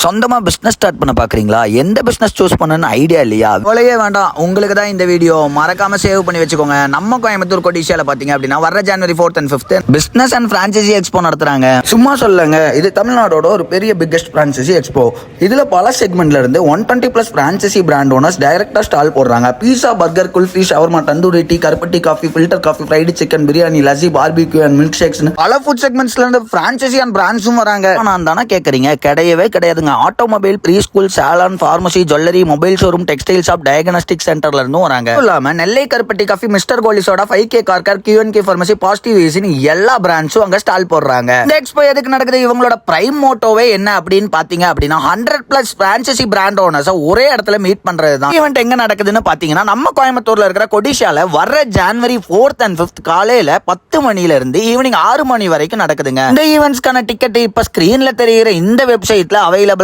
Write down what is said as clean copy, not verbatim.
சொந்தமா business start பண்ண பாக்குறீங்களா? எந்த பிசினஸ் சூஸ் பண்ணணும்னு ஐடியா இல்லையா? அவ்வளவே வேண்டாம், உங்களுக்கு தான் இந்த வீடியோ. மறக்காம சேவ் பண்ணி வச்சுக்கோங்க. நம்ம கோயம்புத்தூர் கொடிஷியால பாத்தீங்க அப்படின்னா வர ஜனவரி 4th and 5th business and franchise expo நடத்துறாங்க. சும்மா சொல்லுங்க, இது தமிழ்நாடோட ஒரு பெரிய பிக்கெஸ்ட் பிரான்சைசி எக்ஸ்போ. இதுல பல செக்மெண்ட்ல இருந்து 120+ பிரான்சைசி பிராண்ட் ஓனர்ஸ் டைரக்டா ஸ்டால் போடுறாங்க. Pizza, burger, kulfi, shawarma, tandoori tea, கருப்பட்டி coffee, filter coffee, fried chicken, biryani, lassi, barbecue and milkshakes பல ஃபுட் செக்மெண்ட்ஸ்ல இருந்து பிரான்சைசி அண்ட் பிராண்ட்ஸும் வராங்க. நான் தானே கேக்குறீங்க? கிடையவே கிடையாதுங்க. Automobile, preschool, salon, pharmacy, jewellery, mobile showroom, textile shop, diagnostic சென்டர்ல இருந்தும் வராங்க. இல்லாம நெல்லை கருப்பட்டி coffee, Mister Goli soda, 5K கார்கர், QNK பார்மசி, பாசிட்டிவ் ஏசின்னு எல்லா பிராண்ட்ஸும் அங்க ஸ்டால் போடுறாங்க. இந்த எக்ஸ்போ எதுக்கு நடக்குது? இவங்களோட பிரைம் மோட்டோவே என்ன அப்படின்னு பாத்தீங்க அப்படின்னா 100+ பிரான்சைசி பிராண்ட் ஓனர்ஸ் ஒரே இடத்துல மீட் பண்றதுதான். ஈவென்ட் எங்க நடக்குதுன்னு பாத்தீங்கன்னா நம்ம கோயம்புத்தூர்ல இருக்கிற கொடிஷியால வர ஜனவரி 4th and 5th காலையில 10 மணில இருந்து ஈவினிங் 6 மணி வரைக்கும் நடக்குதுங்க. இந்த ஈவென்ட்ஸ்க்கான டிக்கெட் இப்ப ஸ்கிரீன்ல தெரியுற இந்த வெப்சைட்ல அவைலபிள்